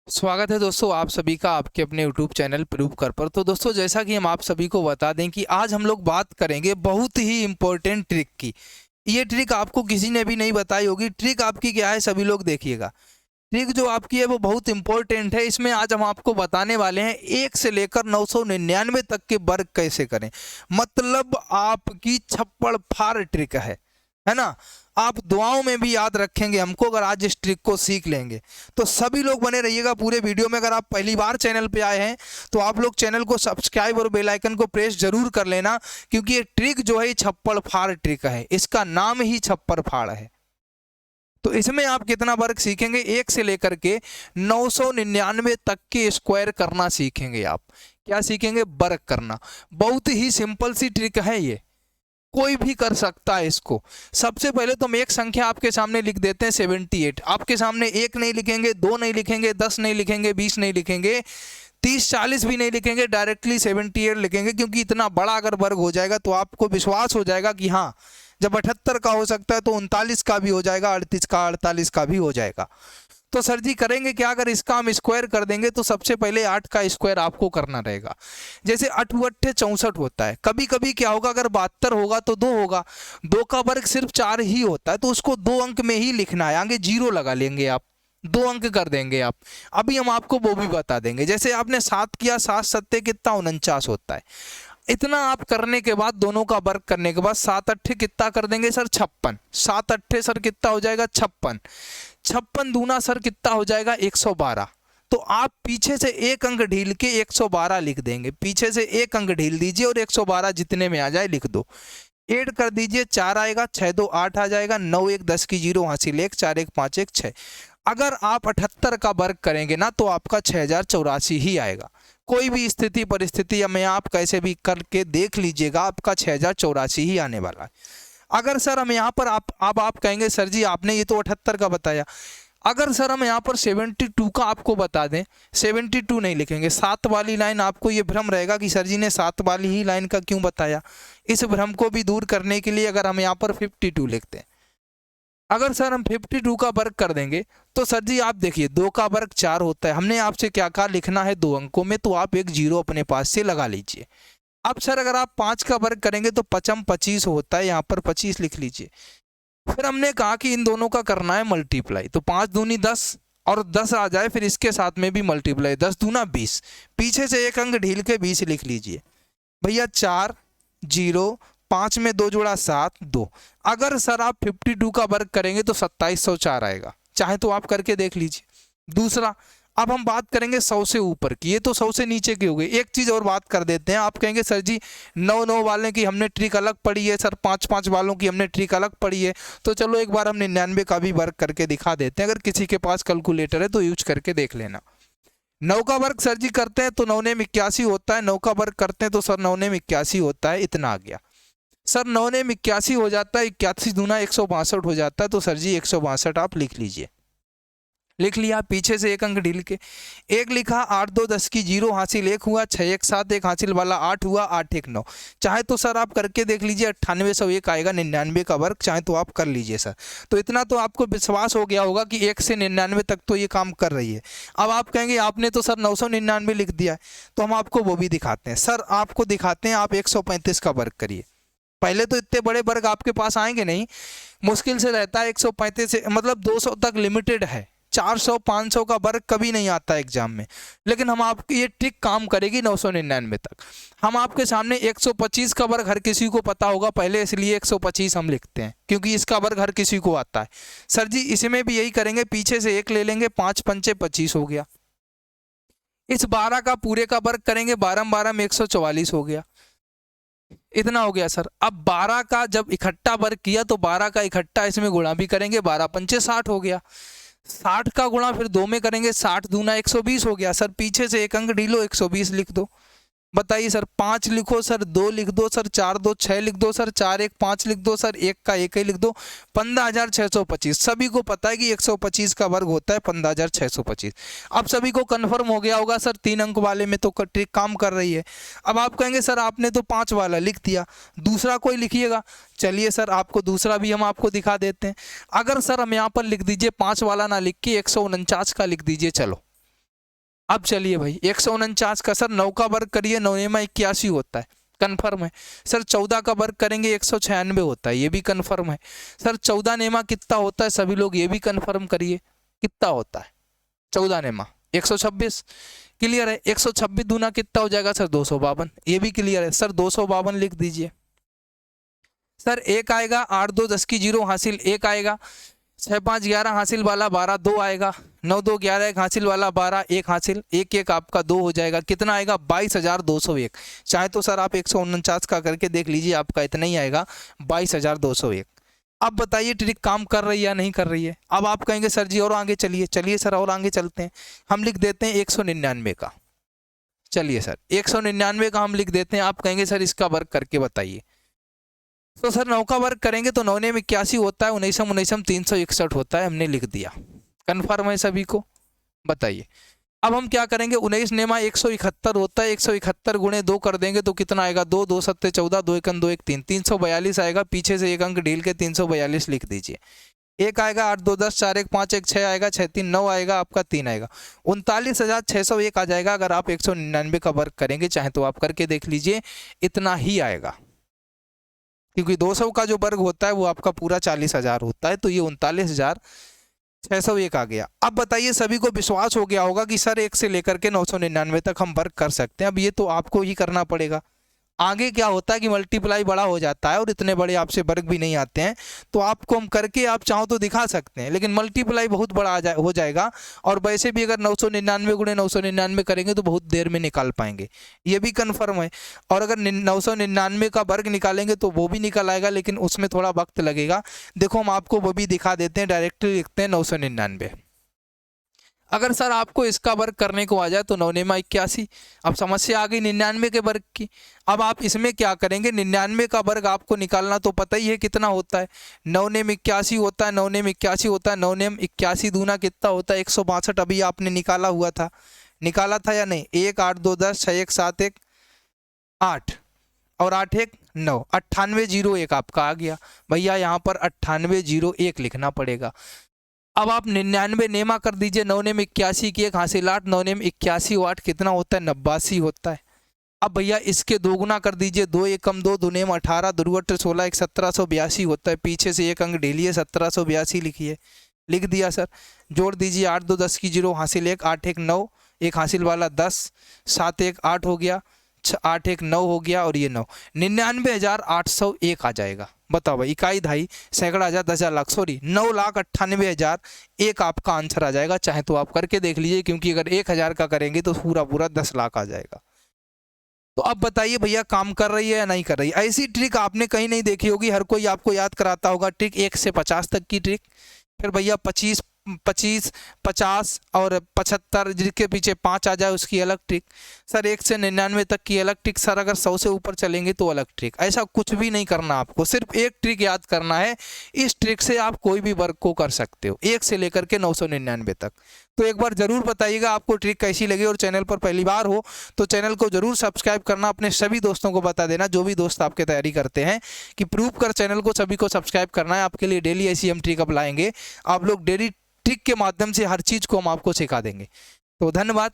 स्वागत है दोस्तों आप सभी का आपके अपने YouTube चैनल प्रूव कर पर। तो दोस्तों जैसा कि हम आप सभी को बता दें कि आज हम लोग बात करेंगे बहुत ही इम्पोर्टेंट ट्रिक की। ये ट्रिक आपको किसी ने भी नहीं बताई होगी। ट्रिक आपकी क्या है सभी लोग देखिएगा। ट्रिक जो आपकी है वो बहुत इंपॉर्टेंट है। इसमें आज हम आपको बताने वाले हैं 1 से लेकर 999 तक के वर्ग कैसे करें। मतलब आपकी छप्पड़ फाड़ ट्रिक है ना। आप दुआओं में भी याद रखेंगे हमको अगर आज इस ट्रिक को सीख लेंगे। तो सभी लोग बने रहिएगा पूरे वीडियो में। अगर आप पहली बार चैनल पे आए हैं तो आप लोग चैनल को सब्सक्राइब और बेल आइकन को प्रेस जरूर कर लेना, क्योंकि ये ट्रिक जो है ये छप्पड़ फाड़ ट्रिक है। इसका नाम ही छप्पड़ फाड़ है। तो इसमें आप कितना वर्ग सीखेंगे, 1 से लेकर के 999 तक के स्क्वायर करना सीखेंगे। आप क्या सीखेंगे? वर्ग करना। बहुत ही सिंपल सी ट्रिक है ये, कोई भी कर सकता है इसको। सबसे पहले तो हम एक संख्या आपके सामने लिख देते हैं 78। आपके सामने 1 नहीं लिखेंगे, 2 नहीं लिखेंगे, 10 नहीं लिखेंगे, 20 नहीं लिखेंगे, 30 40 भी नहीं लिखेंगे, डायरेक्टली 78 लिखेंगे। क्योंकि इतना बड़ा अगर वर्ग हो जाएगा तो आपको विश्वास हो जाएगा कि हाँ, जब 78 का हो सकता है तो 39 का भी हो जाएगा, 38 का, 48 का भी हो जाएगा। तो सर जी करेंगे क्या? अगर इसका हम स्क्वायर कर देंगे तो सबसे पहले 8 का स्क्वायर आपको करना रहेगा। जैसे 8 अट्ठे 64 होता है। कभी कभी क्या होगा, अगर 72 होगा तो 2 होगा, 2 का वर्ग सिर्फ 4 ही होता है, तो उसको 2 अंक में ही लिखना है, आगे 0 लगा लेंगे आप, 2 अंक कर देंगे आप। अभी हम आपको वो भी बता देंगे। जैसे आपने 7 किया, 7 सत्ते कितना? 49 होता है। इतना आप करने के बाद, दोनों का वर्ग करने के बाद 7 अट्ठे कितना कर देंगे सर? 56। 7 अट्ठे सर कितना हो जाएगा? 56। 56 दूना सर कितना हो जाएगा? 112। तो आप पीछे से एक अंक ढील के 112 लिख देंगे। पीछे से एक अंक ढील दीजिए और 112 जितने में आ जाए लिख दो। ऐड कर दीजिए, 4 आएगा, 6 2 8 आ जाएगा, 9 1 10 की 0 हासिल 1, 4 1 5 1 6। अगर आप 78 का वर्ग करेंगे ना तो आपका 6084 ही आएगा। कोई भी स्थिति परिस्थिति में आप कैसे भी करके देख लीजिएगा, आपका 6084 ही आने वाला है। अगर सर हम यहाँ पर आप कहेंगे सर जी आपने ये तो 78 का बताया, अगर सर हम यहाँ पर 72 का आपको बता दें, 72 नहीं लिखेंगे, 7 वाली लाइन। आपको ये भ्रम रहेगा कि सर जी ने 7 वाली ही लाइन का क्यों बताया। इस भ्रम को भी दूर करने के लिए अगर हम यहाँ पर 52 लिखते हैं, अगर सर हम 52 का वर्ग कर देंगे तो सर जी आप देखिए 2 का वर्ग 4 होता है। हमने आपसे क्या कहा? लिखना है 2 अंकों में, तो आप एक 0 अपने पास से लगा लीजिए। अब सर अगर आप 5 का वर्ग करेंगे तो 5 25 होता है, यहाँ पर 25 लिख लीजिए। फिर हमने कहा कि इन दोनों का करना है मल्टीप्लाई, तो 5 दूनी 10 और 10 आ जाए, फिर इसके साथ में भी मल्टीप्लाई, 10 दूना 20। पीछे से एक अंक ढील के 20 लिख लीजिए भैया। 4 0 5 में 2 जोड़ा 7 2। अगर सर आप 52 का वर्ग करेंगे तो 2704 आएगा। चाहे तो आप करके देख लीजिए। दूसरा, अब हम बात करेंगे 100 से ऊपर की, ये तो 100 से नीचे की हो गई। एक चीज़ और बात कर देते हैं। आप कहेंगे सर जी 9 9 वाले की हमने ट्रिक अलग पढ़ी है, सर 5 5 वालों की हमने ट्रिक अलग पढ़ी है। तो चलो एक बार हम 99 का भी वर्ग करके दिखा देते हैं। अगर किसी के पास कैलकुलेटर है तो यूज करके देख लेना। 9 का वर्ग सर जी करते हैं तो 9 ने 81 होता है। 9 का वर्ग करते हैं तो सर 9 ने 81 होता है। इतना आ गया सर। 9 ने 81 हो जाता है, 81 दूना 162 हो जाता है। तो सर जी 162 आप लिख लीजिए। लिख लिया, पीछे से एक अंक ढील के एक लिखा, 8 2 10 की 0 हासिल 1 हुआ, 6 1 7 एक हासिल वाला 8 हुआ, 8 1 9। चाहे तो सर आप करके देख लीजिए, 9801 आएगा 99 का वर्ग। चाहे तो आप कर लीजिए सर। तो इतना तो आपको विश्वास हो गया होगा कि 1 से 99 तक तो ये काम कर रही है। अब आप कहेंगे आपने तो सर 999 लिख दिया है, तो हम आपको वो भी दिखाते हैं। सर आपको दिखाते हैं, आप 135 का वर्ग करिए। पहले तो इतने बड़े वर्ग आपके पास आएंगे नहीं, मुश्किल से रहता है। 135 मतलब 200 तक लिमिटेड है। 400 500 का वर्ग कभी नहीं आता एग्जाम में। लेकिन हम आपकी ये ट्रिक काम करेगी 999 तक। हम आपके सामने 125 का वर्ग हर किसी को पता होगा पहले, इसलिए 125 हम लिखते हैं, क्योंकि इसका वर्ग हर किसी को आता है। सर जी इसमें भी यही करेंगे, पीछे से एक ले लेंगे, 5 पंचे 25 हो गया। इस 12 का पूरे का वर्ग करेंगे, 12 12 में 144 हो गया। इतना हो गया सर। अब 12 का जब इकट्ठा वर्ग किया तो 12 का इकट्ठा इसमें गुणा भी करेंगे, 12 पंचे 60 हो गया। 60 का गुणा फिर 2 में करेंगे, 60 दूना 120 हो गया। सर पीछे से एक अंक ढीलो, 120 लिख दो। बताइए सर, 5 लिखो सर, 2 लिख दो सर, 4 2 6 लिख दो सर, 4 1 5 लिख दो सर, 1 का 1 ही लिख दो। 15625। सभी को पता है कि 125 का वर्ग होता है 15625। अब सभी को कन्फर्म हो गया होगा सर 3 अंक वाले में तो ट्रिक काम कर रही है। अब आप कहेंगे सर आपने तो 5 वाला लिख दिया, दूसरा कोई लिखिएगा। चलिए सर आपको दूसरा भी हम आपको दिखा देते हैं। अगर सर हम यहाँ पर लिख दीजिए 5 वाला ना लिख के 149 का लिख दीजिए। चलो अब चलिए भाई 149 का सर 9 का वर्ग करिए, 9 नेमा 81 होता है, कन्फर्म है। सर 14 का वर्ग करेंगे 196 होता है, ये भी कन्फर्म है। सर 14 नेमा कितना होता है, सभी लोग ये भी कन्फर्म करिए कितना होता है 14 नेमा 126। क्लियर है। 126 दूना कितना हो जाएगा सर 252, ये भी क्लियर है। सर 252 लिख दीजिए। सर एक आएगा 8 2 10 की 0 हासिल, एक आएगा 6 5 11 हासिल वाला 12 2 आएगा, 9 2 11 एक हासिल वाला 12 एक हासिल, एक एक आपका 2 हो जाएगा, कितना आएगा 22,201। चाहे तो सर आप 149 का करके देख लीजिए, आपका इतना ही आएगा 22,201। अब बताइए ट्रिक काम कर रही है या नहीं कर रही है। अब आप कहेंगे सर जी और आगे चलिए, चलिए सर और आगे चलते हैं। हम लिख देते हैं 199 का। चलिए सर 199 का हम लिख देते हैं। आप कहेंगे सर इसका वर्ग करके बताइए। तो सर 9 का वर्ग करेंगे तो 9 ने 81 होता है, 19 19 361 होता है, हमने लिख दिया। कन्फर्म है सभी को, बताइए। अब हम क्या करेंगे, 19 नेमा 171 होता है, 171 गुणे 2 कर देंगे तो कितना आएगा 2 2 7 14 2 1 2 1 3 342 आएगा। पीछे से एक अंक ढील के 342 लिख दीजिए। एक आएगा 8 2 10 4 1 5 1 6 आएगा, 6 3 9 आएगा, आपका 3 आएगा, 39,601 आ जाएगा। अगर आप 199 का वर्ग करेंगे, चाहे तो आप करके देख लीजिए, इतना ही आएगा। क्योंकि 200 का जो वर्ग होता है वो आपका पूरा 40,000 होता है, तो ये 39,601 आ गया। अब बताइए सभी को विश्वास हो गया होगा कि सर 1 से लेकर के 999 तक हम वर्ग कर सकते हैं। अब ये तो आपको ही करना पड़ेगा। आगे क्या होता है कि मल्टीप्लाई बड़ा हो जाता है और इतने बड़े आपसे वर्ग भी नहीं आते हैं, तो आपको हम करके आप चाहो तो दिखा सकते हैं, लेकिन मल्टीप्लाई बहुत बड़ा हो जाएगा। और वैसे भी अगर 999 गुणे 999 करेंगे तो बहुत देर में निकाल पाएंगे, ये भी कन्फर्म है। और अगर 999 का वर्ग निकालेंगे तो वो भी निकल आएगा, लेकिन उसमें थोड़ा वक्त लगेगा। देखो हम आपको वो भी दिखा देते हैं, डायरेक्टली लिखते हैं 999। अगर सर आपको इसका वर्ग करने को आ जाए तो 9 नेमा 81। अब समस्या आ गई 99 के वर्ग की। अब आप इसमें क्या करेंगे, 99 का वर्ग आपको निकालना तो पता ही है कितना होता है, 9 नेम 81 होता है, 9 नेम 81 होता है, 9 नेम 81 दूना कितना होता है 162। अभी आपने निकाला हुआ था, निकाला था या नहीं। 1 8 2 10 6 1 7 1 8 और 8 1 9, 98,01 आपका आ गया। भैया यहाँ पर 98,01 लिखना पड़ेगा। अब आप 99 नेमा कर दीजिए, 9 नेम 81 की 1 हासिल 8, 9 नेम 81 और 8 कितना होता है 89 होता है। अब भैया इसके दोगुना कर दीजिए, 2 एकम 2 2 नेम 18 दुर्वट 16 1 1782 होता है। पीछे से एक अंक ढीलिए 1782 लिखिए, लिख दिया सर। जोड़ दीजिए 8 2 10 की 0 हासिल 1 8 1 9 एक हासिल वाला 10 7 1 8 हो गया, 8 1 9 हो गया और ये 9, 99,801 आ जाएगा। बताओ भाई, इकाई दहाई सैकड़ा हजार 10,000 लाख, सॉरी 9,98,001 आपका आंसर आ जाएगा। चाहे तो आप करके देख लीजिए, क्योंकि अगर 1,000 का करेंगे तो पूरा पूरा 10 लाख आ जाएगा। तो अब बताइए भैया काम कर रही है या नहीं कर रही है। ऐसी ट्रिक आपने कहीं नहीं देखी होगी, हर कोई आपको याद कराता होगा ट्रिक 1 से 50 तक की ट्रिक, फिर भैया 25 25 50 और 75 जिसके पीछे 5 आ जाए उसकी अलग ट्रिक। सर 1 से 99 तक की अलग ट्रिक। सर अगर 100 से ऊपर चलेंगे तो अलग ट्रिक। ऐसा कुछ भी नहीं करना, आपको सिर्फ एक ट्रिक याद करना है। इस ट्रिक से आप कोई भी वर्क को कर सकते हो, 1 से लेकर के 999 तक। तो एक बार ज़रूर बताइएगा आपको ट्रिक कैसी लगी, और चैनल पर पहली बार हो तो चैनल को ज़रूर सब्सक्राइब करना। अपने सभी दोस्तों को बता देना, जो भी दोस्त आपके तैयारी करते हैं, कि प्रूव कर चैनल को सभी को सब्सक्राइब करना है। आपके लिए डेली ऐसी हम ट्रिक अपलाएंगे। आप लोग डेली ट्रिक के माध्यम से हर चीज़ को हम आपको सिखा देंगे। तो धन्यवाद।